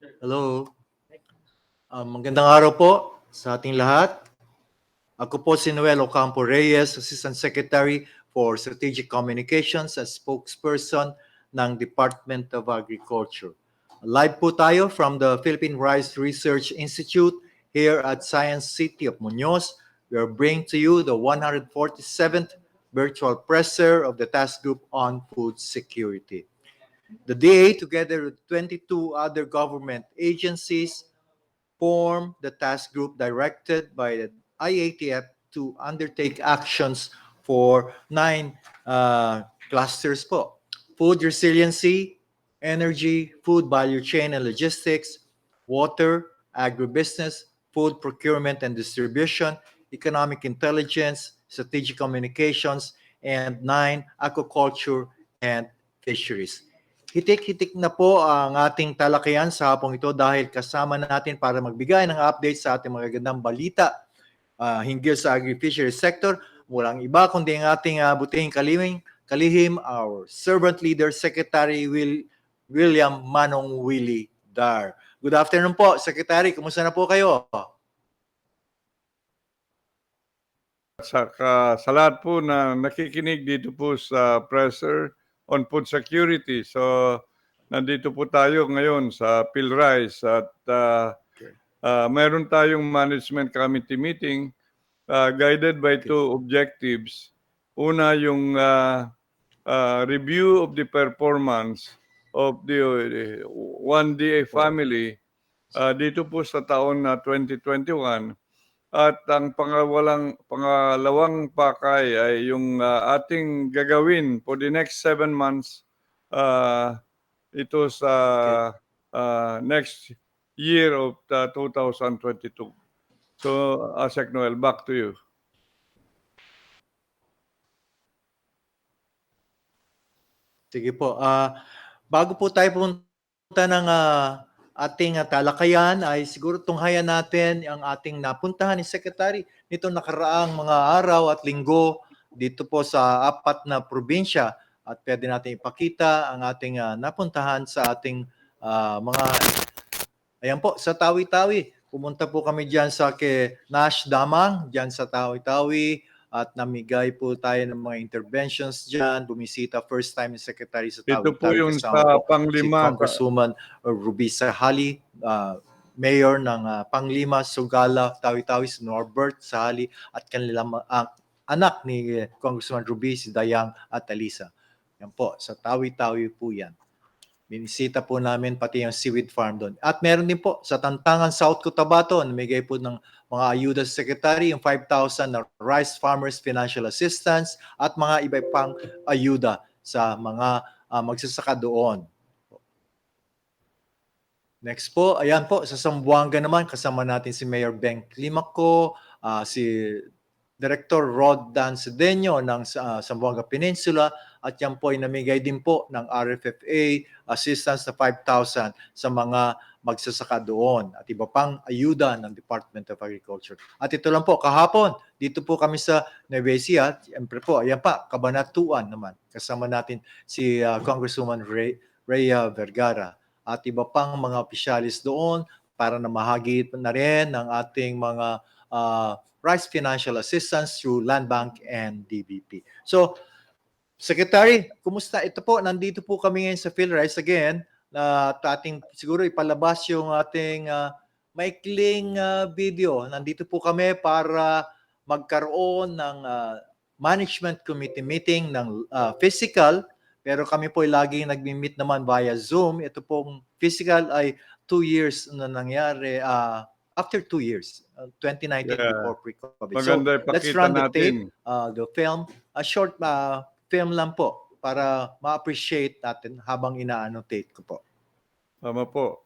Hello. Magandang araw po sa ating lahat. Ako po si Noel Ocampo Reyes, Assistant Secretary for Strategic Communications at spokesperson ng Department of Agriculture. Live po tayo from the Philippine Rice Research Institute here at Science City of Muñoz. We are bringing to you the 147th virtual presser of the Task Group on Food Security. The DA, together with 22 other government agencies, form the task group directed by the IATF to undertake actions for 9 clusters po. Food resiliency, energy, food value chain and logistics, water, agribusiness, food procurement and distribution, economic intelligence, strategic communications, and 9, aquaculture and fisheries. Hitik-hitik na po ang ating talakayan sa hapong ito dahil kasama natin para magbigay ng update sa ating mga gandang balita hinggil sa agri-fishery sector. Walang iba kundi ang ating butihing kalihim, our servant leader, Secretary William Manong Willie Dar. Good afternoon po, Secretary. Kumusta na po kayo? Sa lahat po na nakikinig dito po sa presser on food security. So, nandito po tayo ngayon sa PhilRice at meron tayong management committee meeting guided by two objectives. Una, yung review of the performance of the 1DA family dito po sa taon na 2021. At ang pangalawang pakay ay yung ating gagawin for the next 7 months ito sa next year of 2022. So, Asek Noel, back to you. Sige po. Bago po tayo pumunta ng ating talakayan ay siguro tunghayan natin ang ating napuntahan ni Secretary nito nakaraang mga araw at linggo dito po sa 4 na probinsya at pwede natin ipakita ang ating napuntahan sa ating mga ayan po sa Tawi-Tawi. Pumunta po kami diyan sa Nash Damang, diyan sa Tawi-Tawi at namigay po tayo ng mga interventions diyan. Bumisita first time ni Secretary sa Tawi-Tawi. Ito po yung sa Panglima. Si Congresswoman Ruby Sahali, Mayor ng Panglima, Sugala, Tawi-Tawi, si Norbert Sahali at kanilang anak ni Congresswoman Ruby, si Dayang at Alisa. Yan po, sa Tawi-Tawi po yan. Binisita po namin pati yung seaweed farm doon. At meron din po sa Tantangan, South Cotabato, namigay po ng mga ayuda sa Secretary, yung 5,000 na Rice Farmers Financial Assistance at mga iba pang ayuda sa mga magsasaka doon. Next po, ayan po, sa Zamboanga naman, kasama natin si Mayor Beng Climaco, si Director Rod Dan Cedeño ng Zamboanga Peninsula, at yan po ay namigay din po ng RFFA assistance na 5,000 sa mga magsasaka doon at iba pang ayuda ng Department of Agriculture. At ito lang po, kahapon, dito po kami sa Nueva Ecija, siyempre po, ayan pa, Cabanatuan naman. Kasama natin si Congresswoman Rhea Vergara at iba pang mga opisyalis doon para na mahagit na rin ng ating mga rice financial assistance through Land Bank and DBP. So, Secretary, kumusta? Ito po, nandito po kami ngayon sa PhilRice again na ating siguro ipalabas yung ating maikling video. Nandito po kami para magkaroon ng management committee meeting ng physical, pero kami po ay laging nagmi-meet naman via Zoom. Ito pong physical ay 2 years na nangyari, after 2 years, 2019 before pre-COVID. So, let's run the tape, the film, a short film lang po para ma-appreciate natin habang ina-annotate ko po. Tama po.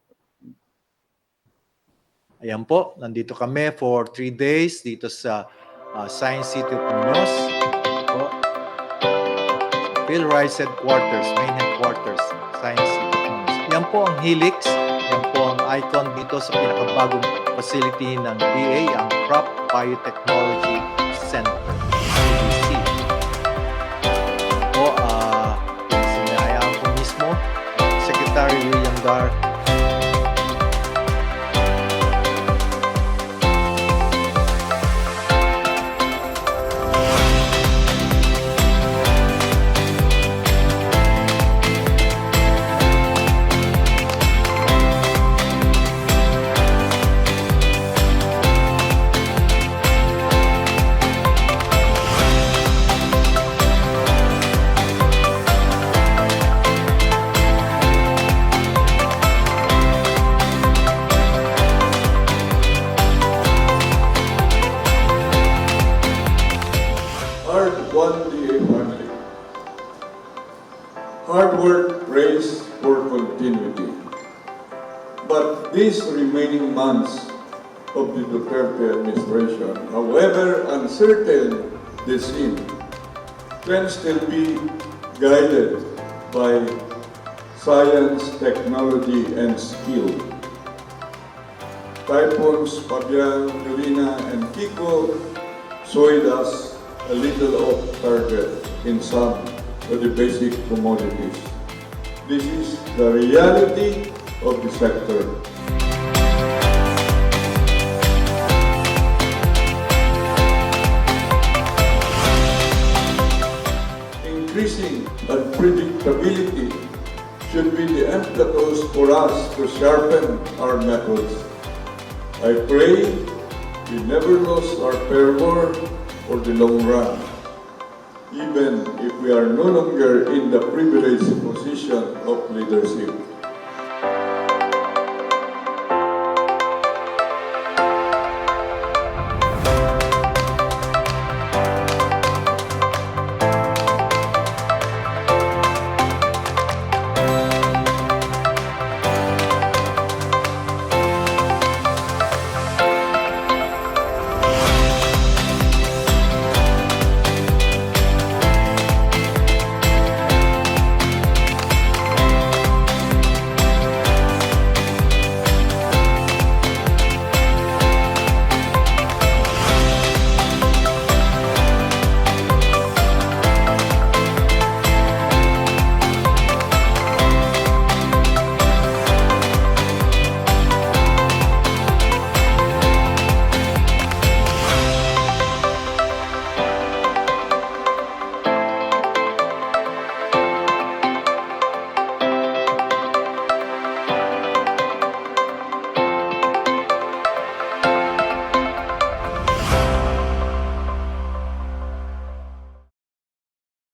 Ayan po, nandito kami for 3 days dito sa Science City of Muñoz. PhilRice Headquarters, main headquarters, Science City of Muñoz. Yan po ang Helix, yan po ang icon dito sa pinakabagong facility ng DA, ang Crop Biotechnology Center. Secretary William Dar these remaining months of the Duterte administration, however uncertain they seem, can still be guided by science, technology, and skill. Typhoons Fabian, Yurina, and Kiko showed us a little off target in some of the basic commodities. This is the reality of the sector. Increasing unpredictability should be the impetus for us to sharpen our methods. I pray we never lose our fervor for the long run, even if we are no longer in the privileged position of leadership.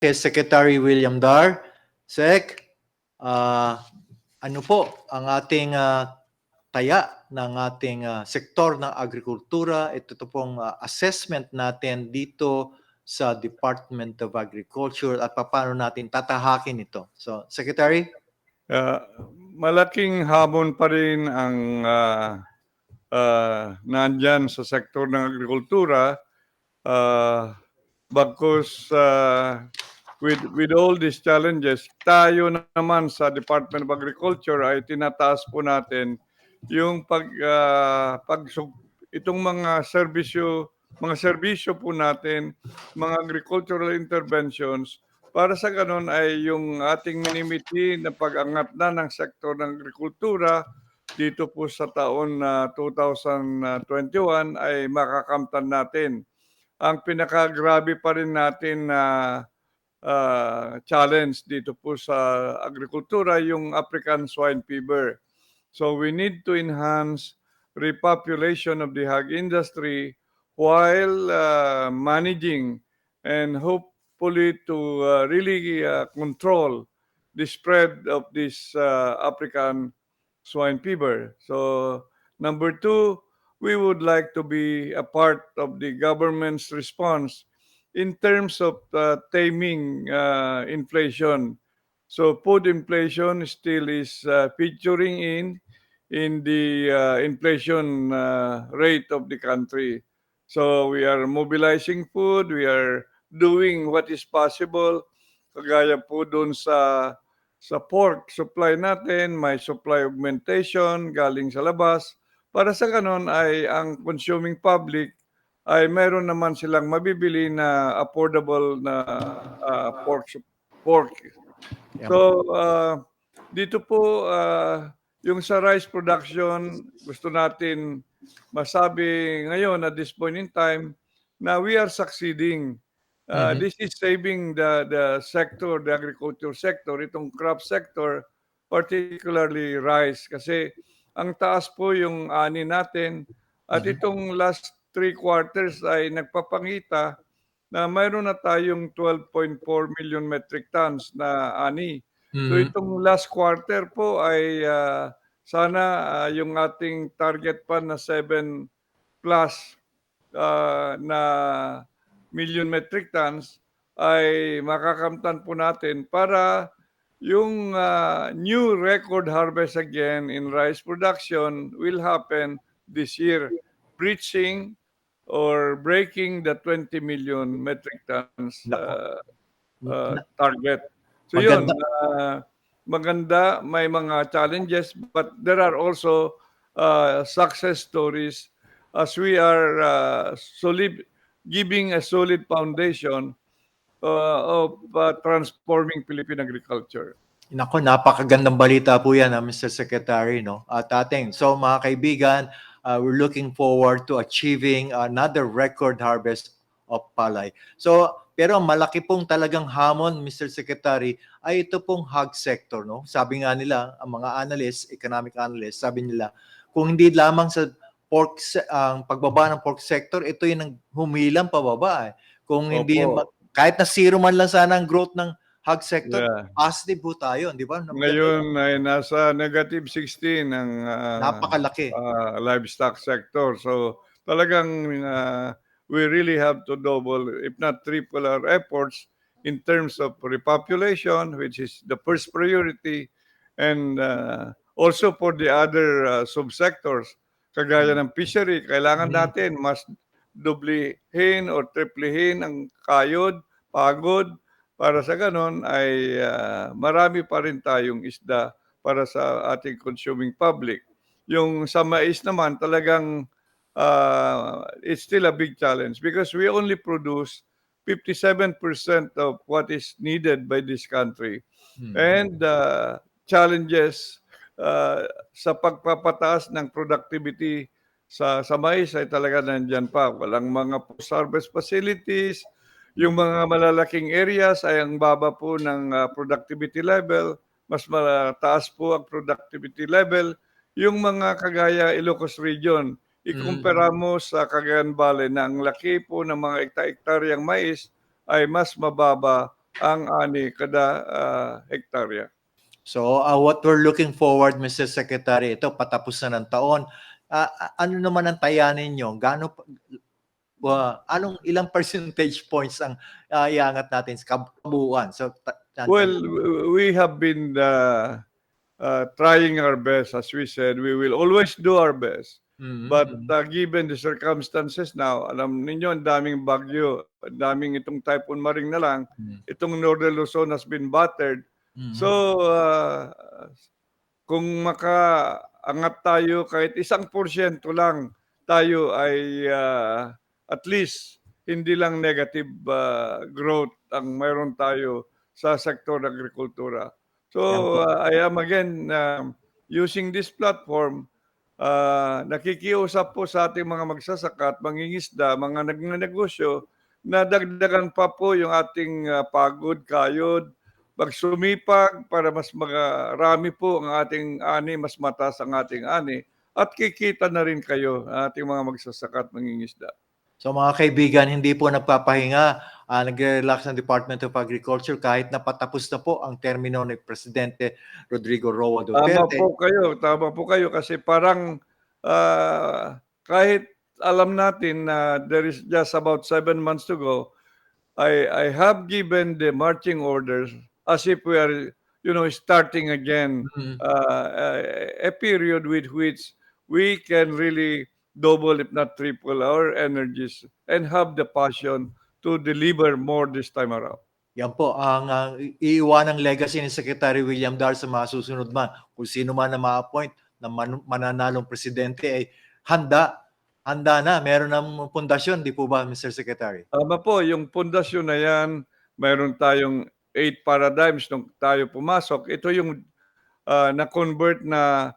Kay Secretary William Dar. Sec, ano po ang ating taya ng ating sektor ng agrikultura? Ito pong assessment natin dito sa Department of Agriculture at paano natin tatahakin ito. So, Secretary? Malaking hamon pa rin ang nandyan sa sektor ng agrikultura. Bagkus with all these challenges, tayo naman sa Department of Agriculture ay tinataas po natin yung itong mga serbisyo po natin, mga agricultural interventions, para sa ganun ay yung ating minimiti na pag-angat na ng sektor ng agrikultura dito po sa taon 2021 ay makakamtan natin. Ang pinakagrabe pa rin natin na challenge dito po sa agrikultura yung African swine fever. So we need to enhance repopulation of the hog industry while managing and hopefully to really control the spread of this African swine fever. So number two, we would like to be a part of the government's response in terms of taming inflation. So food inflation still is featuring in the inflation rate of the country. So we are mobilizing food, we are doing what is possible. Kagaya po doon sa pork supply natin, may supply augmentation galing sa labas. Para sa ganon ay ang consuming public ay meron naman silang mabibili na affordable na pork. So dito po yung sa rice production, gusto natin masabi ngayon at this point in time na we are succeeding. This is saving the sector, the agriculture sector, itong crop sector, particularly rice kasi ang taas po yung ani natin at itong last 3 quarters ay nagpapangita na mayroon na tayong 12.4 million metric tons na ani. So itong last quarter po ay sana yung ating target pa na 7 plus na million metric tons ay makakamtan po natin para yung new record harvest again in rice production will happen this year, breaching or breaking the 20 million metric tons Nako. target. So yun, Maganda. maganda, may mga challenges, but there are also success stories as we are giving a solid foundation of transforming Philippine agriculture. Nako, napakagandang balita po yan, Mr. Secretary, no? At so mga kaibigan, we're looking forward to achieving another record harvest of palay. So, pero ang malaki pong talagang hamon, Mr. Secretary, ay ito pong hog sector, no? Sabi nga nila, ang mga analysts, economic analysts, sabi nila, kung hindi lamang sa ang pagbaba ng pork sector, ito yung nang humilang pababa. Kung hindi, Opo. kahit na zero man lang sana ang growth ng hog sector, Yeah. positive po tayo, di ba? Ngayon ay nasa negative 16 ang Napakalaki. livestock sector. So talagang we really have to double, if not triple our efforts in terms of repopulation, which is the first priority, and also for the other subsectors. Kagaya ng fishery, kailangan natin mas dublihin or triplehin ang kayod, pagod, para sa ganon ay marami pa rin tayong isda para sa ating consuming public. Yung sa mais naman talagang it's still a big challenge because we only produce 57% of what is needed by this country. And challenges sa pagpapataas ng productivity sa mais ay talaga nandyan pa. Walang mga post-harvest facilities, yung mga malalaking areas ay ang baba po ng productivity level, mas mataas po ang productivity level. Yung mga kagaya Ilocos Region, ikumpara mo sa Cagayan Valley na ang laki po ng mga hektaryang mais ay mas mababa ang ani kada hektarya. So what we're looking forward, Mr. Secretary, ito patapos na ng taon. Ano naman ang tayanin nyo? Anong ilang percentage points ang iangat natin sa kabuuan? So, well, we have been trying our best. As we said, we will always do our best. But given the circumstances now, alam ninyo, ang daming bagyo, ang daming itong Typhoon Maring na lang, itong Northern Luzon has been battered. So, kung makaangat tayo kahit 1% lang, tayo ay at least hindi lang negative growth ang mayroon tayo sa sektor ng agrikultura. So I am again using this platform, nakikiusap po sa ating mga magsasaka at mangingisda, mga nagnegosyo, na dagdagan pa po yung ating pagod, kayod, magsumipag para mas marami po ang ating ani, mas mataas ang ating ani, at kikita na rin kayo ating mga magsasaka at mangingisda. So mga kaibigan, hindi po nagpapahinga, nagre-relax ng Department of Agriculture kahit napatapos na po ang termino ni Presidente Rodrigo Roa Duterte. Tama po kayo kasi parang kahit alam natin na there is just about 7 months to go, I have given the marching orders as if we are, starting again a period with which we can really double if not triple our energies and have the passion to deliver more this time around. Yan po ang iiwanang legacy ni Secretary William Dar sa mga susunod man. Kung sino man na ma-appoint na mananalong presidente ay handa na. Meron ng pundasyon, di po ba, Mr. Secretary? Tama po, yung pundasyon na yan, mayroon tayong 8 paradigms nung tayo pumasok. Ito yung na-convert na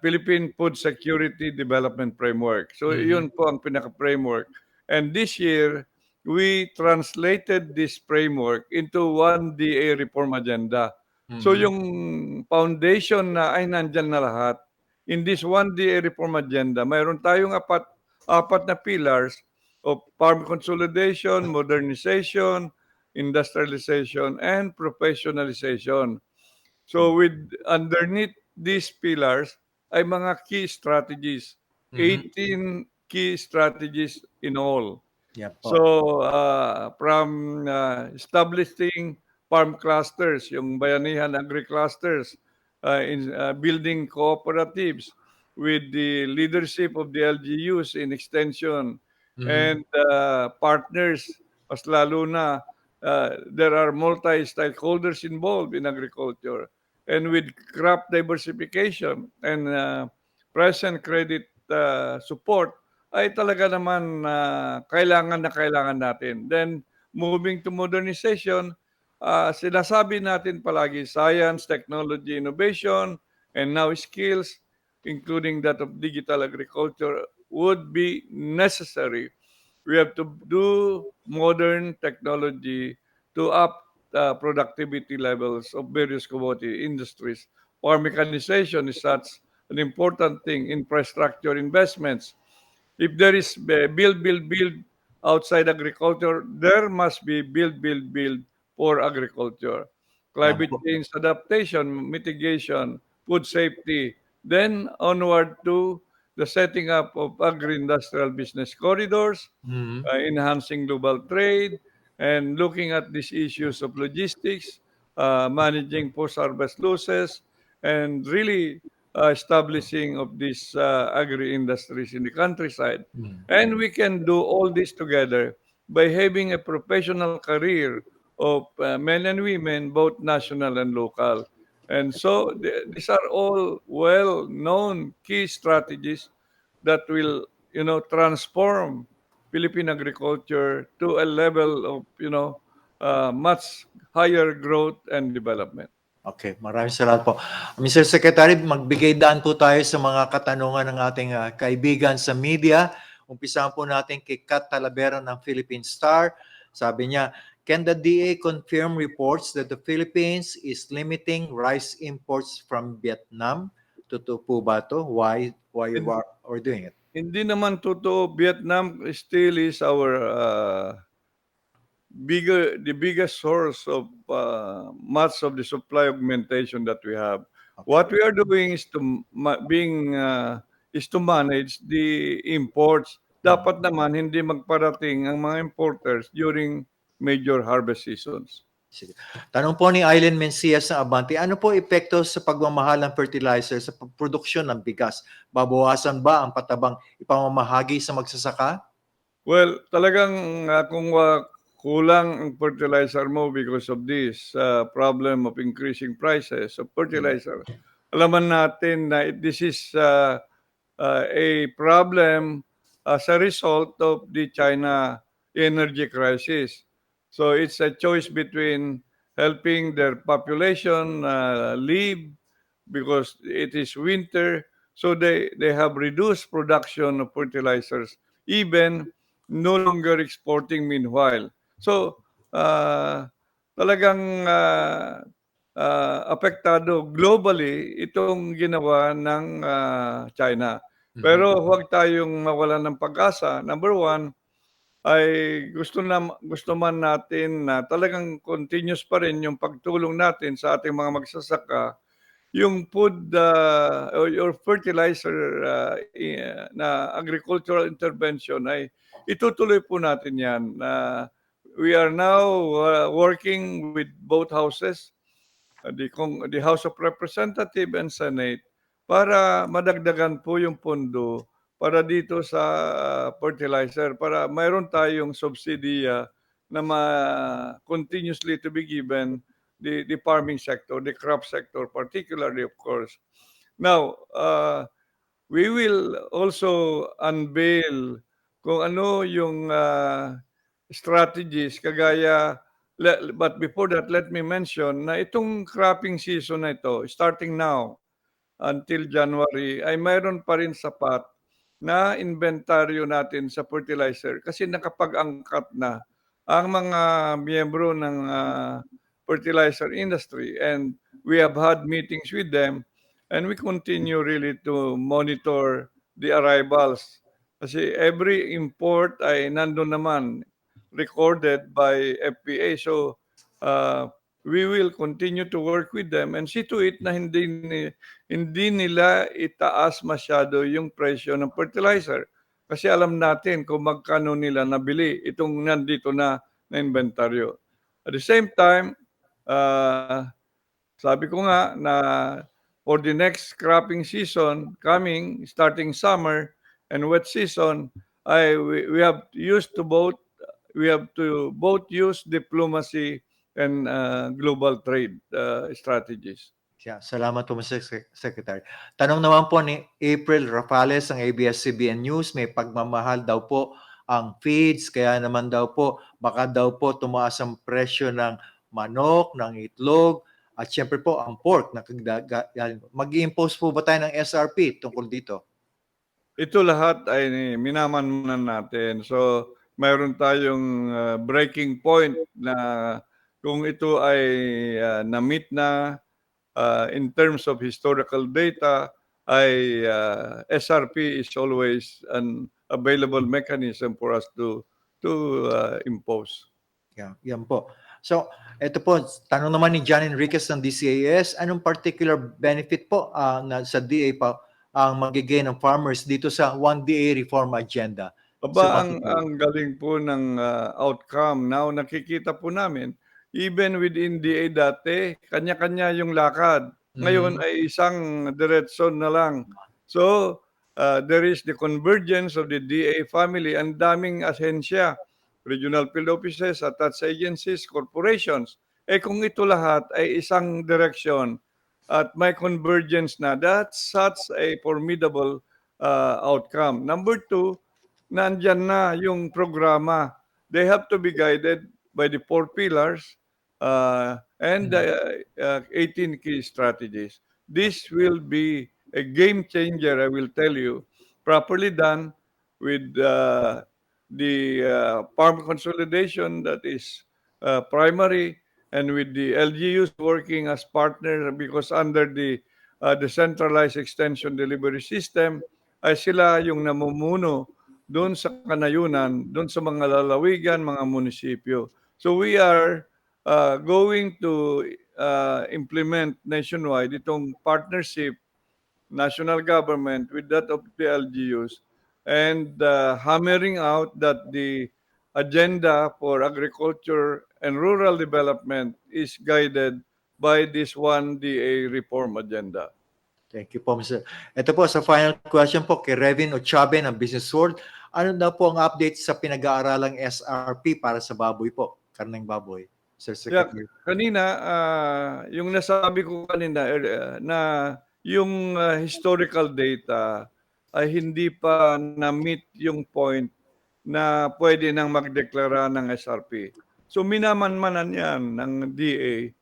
Philippine Food Security Development Framework. So yun po ang pinaka-framework. And this year, we translated this framework into one DA reform agenda. So yung foundation na ay nandyan na lahat, in this one DA reform agenda, mayroon tayong apat na pillars of farm consolidation, modernization, industrialization, and professionalization. So with underneath these pillars ay mga key strategies, 18 key strategies in all. Yep. So from establishing farm clusters, yung bayanihan agri-clusters, building cooperatives with the leadership of the LGUs in extension and partners, mas lalo na there are multi-stakeholders involved in agriculture. And with crop diversification and present credit support, ay talaga naman kailangan na kailangan natin. Then, moving to modernization, sinasabi natin palagi science, technology, innovation, and now skills, including that of digital agriculture, would be necessary. We have to do modern technology to up productivity levels of various commodity industries. Farm mechanization is such an important thing, infrastructure investments. If there is build outside agriculture, there must be build for agriculture. Climate Opo. change adaptation, mitigation, food safety, then onward to the setting up of agri-industrial business corridors, enhancing global trade, and looking at these issues of logistics, managing post-harvest losses, and really establishing of these agri-industries in the countryside. And we can do all this together by having a professional career of men and women, both national and local. And so these are all well-known key strategies that will, transform Philippine agriculture to a level of, much higher growth and development. Okay, maraming salamat po. Mr. Secretary, magbigay daan po tayo sa mga katanungan ng ating kaibigan sa media. Umpisahan po natin kay Kat Talavera ng Philippine Star. Sabi niya, can the DA confirm reports that the Philippines is limiting rice imports from Vietnam? Totoo po ba ito? Why are doing it? Hindi naman totoo. Vietnam still is our the biggest source of much of the supply augmentation that we have. What we are doing is to manage the imports. Dapat naman hindi magparating ang mga importers during major harvest seasons. Sige. Tanong po ni Aileen Mencias ng Abante, ano po epekto sa pagmamahal ng fertilizer sa produksyon ng bigas? Babawasan ba ang patabang ipamamahagi sa magsasaka? Well, talagang kung kulang ang fertilizer mo because of this problem of increasing prices of fertilizer, alaman natin na this is a problem as a result of the China energy crisis. So it's a choice between helping their population live because it is winter. So they have reduced production of fertilizers, even no longer exporting meanwhile. So talagang apektado globally itong ginawa ng China. Pero huwag tayong mawalan ng pag-asa. Number one, ay gusto man natin na talagang continuous pa rin yung pagtulong natin sa ating mga magsasaka, yung food or fertilizer na agricultural intervention ay itutuloy po natin yan. We are now working with both houses, the House of Representatives and Senate, para madagdagan po yung pondo para dito sa fertilizer, para mayroon tayong subsidiya na continuously to be given the farming sector, the crop sector particularly, of course. Now, we will also unveil kung ano yung strategies kagaya, but before that, let me mention na itong cropping season na ito, starting now until January, ay mayroon pa rin sapat na inventaryo natin sa fertilizer kasi nakapag-angkat na ang mga miyembro ng fertilizer industry, and we have had meetings with them, and we continue really to monitor the arrivals kasi every import ay nandun naman recorded by FPA. So we will continue to work with them and see to it na hindi nila itaas masyado yung presyo ng fertilizer. Kasi alam natin kung magkano nila nabili itong nandito na inventaryo. At the same time, Sabi ko nga na for the next cropping season coming, starting summer and wet season, we have we have to both use diplomacy and global trade strategies. Yeah, salamat po, Mr. Secretary. Tanong naman po ni April Rafales ng ABS-CBN News, may pagmamahal daw po ang feeds, kaya naman daw po, baka daw po tumaas ang presyo ng manok, ng itlog, at syempre po ang pork. Mag-i-impose po ba tayo ng SRP tungkol dito? Ito lahat ay minamanmanan natin. So, mayroon tayong breaking point na kung ito ay na-meet na in terms of historical data, ay SRP is always an available mechanism for us to impose. Yeah, yan po. So, ito po, tanong naman ni John Enriquez ng DCAS, anong particular benefit po na sa DA pa ang magigain ng farmers dito sa 1DA reform agenda? Aba, ang galing po ng outcome. Now, nakikita po namin, even within DA dati, kanya-kanya yung lakad. Ngayon ay isang diretson na lang. So, there is the convergence of the DA family. Ang daming ahensya, regional field offices, attached agencies, corporations. Kung ito lahat ay isang direction at may convergence na, that's such a formidable outcome. Number two, nandyan na yung programa. They have to be guided by the 4 pillars and the 18 key strategies. This will be a game changer, I will tell you, properly done with the farm consolidation that is primary and with the LGUs working as partner because under the decentralized extension delivery system ay sila yung namumuno doon sa kanayunan, doon sa mga lalawigan, mga munisipyo. So we are going to implement nationwide itong partnership, national government with that of the LGUs and hammering out that the agenda for agriculture and rural development is guided by this 1DA reform agenda. Thank you po, Mr. Ito po, sa final question po kay Revin Ochabe ng Business World. Ano na po ang update sa pinag-aaralang SRP para sa baboy po, karneng baboy, Sir Secretary? Kanina, yung nasabi ko kanina na yung historical data ay hindi pa na-meet yung point na pwede nang magdeklara ng SRP. So minamanmanan yan ng DA.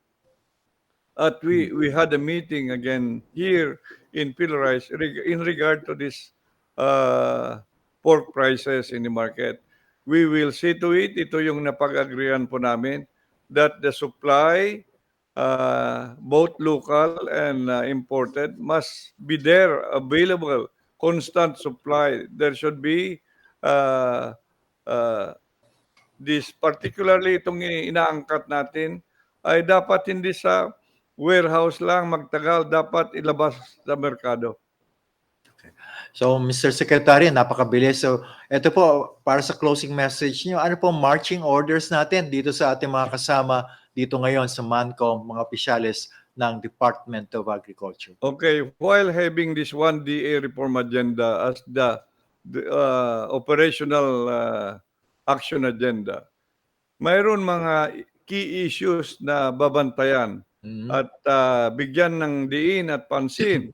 At we had a meeting again here in Pilarice in regard to this pork prices in the market. We will see to it, ito yung napag-agreean po namin, that the supply, both local and imported, must be there, available, constant supply. There should be this, particularly itong inaangkat natin, ay dapat hindi sa warehouse lang magtagal, dapat ilabas sa merkado. So, Mr. Secretary, napakabilis. So, ito po, para sa closing message niyo, ano po marching orders natin dito sa ating mga kasama dito ngayon sa MANCOM, mga opisyales ng Department of Agriculture? Okay, while having this 1DA reform agenda as the operational action agenda, mayroon mga key issues na babantayan at bigyan ng diin at pansin.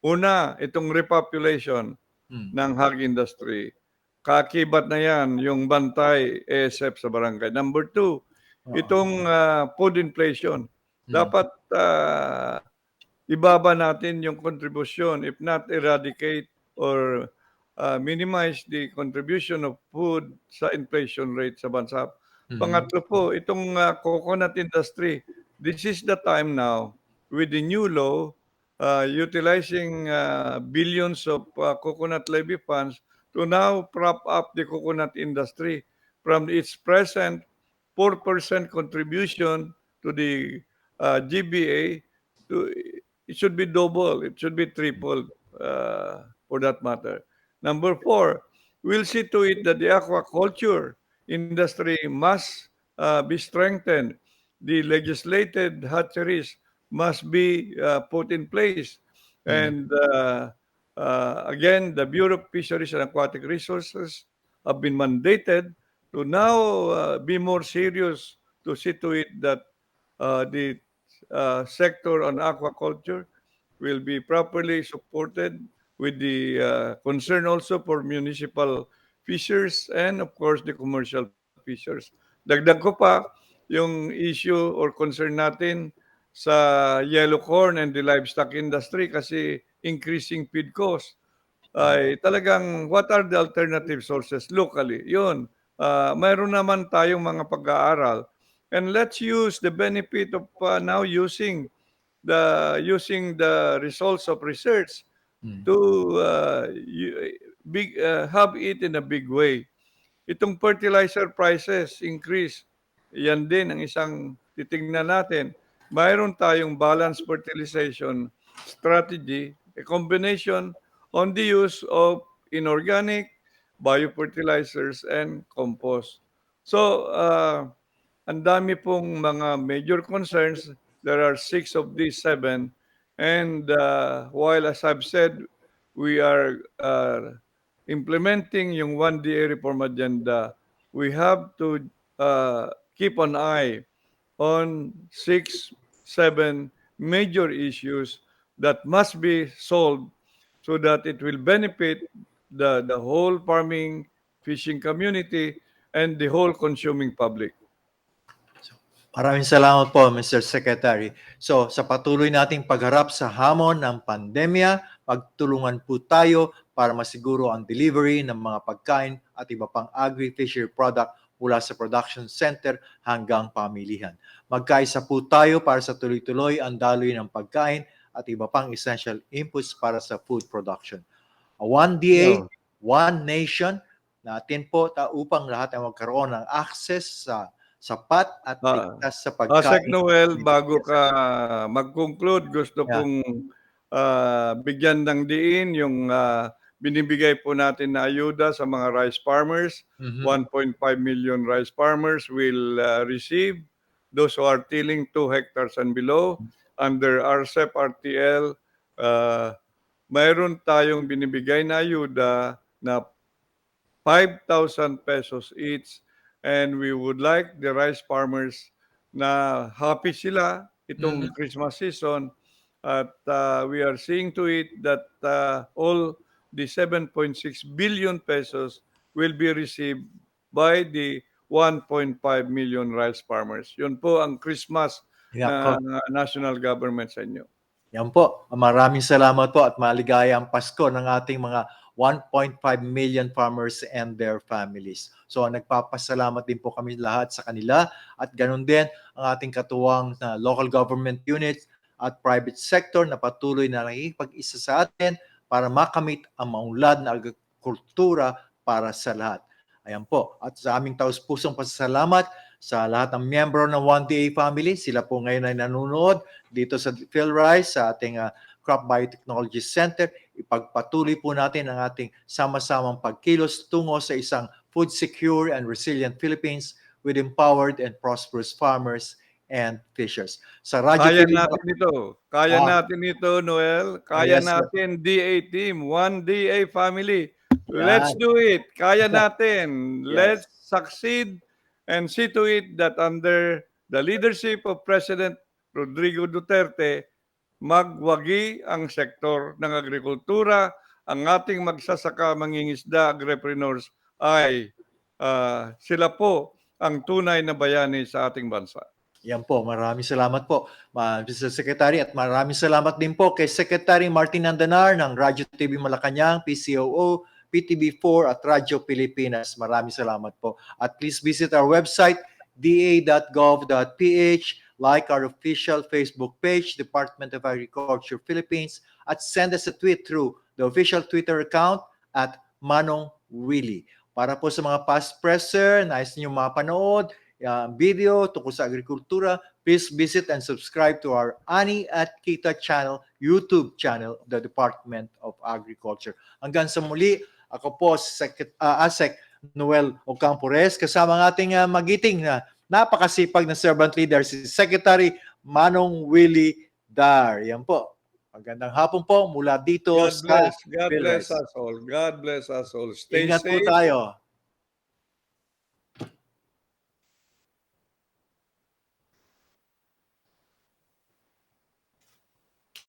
Una, itong repopulation ng hog industry. Kaakibat na yan yung bantay ASF sa barangay. Number two, itong food inflation. Dapat ibaba natin yung contribution, if not eradicate or minimize the contribution of food sa inflation rate sa bansa. Pangatlo po, itong coconut industry. This is the time now with the new law utilizing billions of coconut levy funds to now prop up the coconut industry from its present 4% contribution to the GBA to it should be double, it should be triple for that matter. Number four, we'll see to it that the aquaculture industry must be strengthened the legislated hatcheries must be put in place. And again, the Bureau of Fisheries and Aquatic Resources have been mandated to now be more serious to see to it that the sector on aquaculture will be properly supported with the concern also for municipal fishers and of course the commercial fishers. Dagdag ko pa yung issue or concern natin sa yellow corn and the livestock industry kasi increasing feed cost ay talagang what are the alternative sources locally? Yun, mayroon naman tayong mga pag-aaral. And let's use the benefit of now using the results of research to have it in a big way. Itong fertilizer prices increase, yan din ang isang titingnan natin. Mayroon tayong balanced fertilization strategy, a combination on the use of inorganic, biofertilizers, and compost. So, ang dami pong mga major concerns. There are 6 of these 7. And while, as I've said, we are implementing yung 1DA reform agenda, we have to keep an eye on 6, 7 major issues that must be solved so that it will benefit the whole farming, fishing community, and the whole consuming public. Maraming salamat po, Mr. Secretary. So, sa patuloy nating pagharap sa hamon ng pandemya, pagtulungan po tayo para masiguro ang delivery ng mga pagkain at iba pang agri-fishery product mula sa production center hanggang pamilihan. Magkaisa po tayo para sa tuloy-tuloy ang daloy ng pagkain at iba pang essential inputs para sa food production. A 1DA, One Nation, natin po upang lahat ay magkaroon ng access sa sapat at ligtas sa pagkain. Sec Noel, bago ka mag-conclude, gusto kong bigyan ng diin yung binibigay po natin na ayuda sa mga rice farmers. 1.5 million rice farmers will receive, those who are tilling 2 hectares and below, under RCEP RTL. Mayroon tayong binibigay na ayuda na 5,000 pesos each. And we would like the rice farmers na happy sila itong Christmas season at we are seeing to it that all the 7.6 billion pesos will be received by the 1.5 million rice farmers. Yun po ang Christmas ng national government sa inyo. Yan po. Maraming salamat po at maligayang Pasko ng ating mga 1.5 million farmers and their families. So nagpapasalamat din po kami lahat sa kanila at ganun din ang ating katuwang na local government units at private sector na patuloy na nakikipag-isa sa atin para makamit ang maunlad na agrikultura para sa lahat. Ayan po. At sa aming taus-pusong pasasalamat sa lahat ng miyembro ng 1DA family. Sila po ngayon ay nanonood dito sa PhilRice sa ating Crop Biotechnology Center. Ipagpatuloy po natin ang ating sama-samang pagkilos tungo sa isang food secure and resilient Philippines with empowered and prosperous farmers and fishers. Sa Radyo Kaya Pilipino, natin ito. Kaya natin ito, Noel. Kaya natin, DA team, 1DA family. Let's do it. Kaya natin. Let's succeed and see to it that under the leadership of President Rodrigo Duterte, magwagi ang sektor ng agrikultura, ang ating magsasaka, mangingisda, agripreneurs ay sila po ang tunay na bayani sa ating bansa. Yan po, maraming salamat po, Mr. Secretary, at maraming salamat din po kay Secretary Martin Andanar ng Radyo TV Malacanang, PCOO, PTV4 at Radyo Pilipinas. Maraming salamat po. At please visit our website, da.gov.ph, like our official Facebook page, Department of Agriculture Philippines, at send us a tweet through the official Twitter account at Manong Willie. Para po sa mga past presser, nais niyo mapanood, video tungkol sa agrikultura, please visit and subscribe to our Ani at Kita channel, YouTube channel of the Department of Agriculture. Hanggang sa muli, ako po si ASEC Noel Ocampo Reyes, kasama ng ating magiting na napakasipag na servant leader, si Secretary Manong Willie Dar. Yan po. Magandang hapon po mula dito God sa bless. God PhilHealth. bless us all. God bless us all. Stay Ingat po safe. tayo.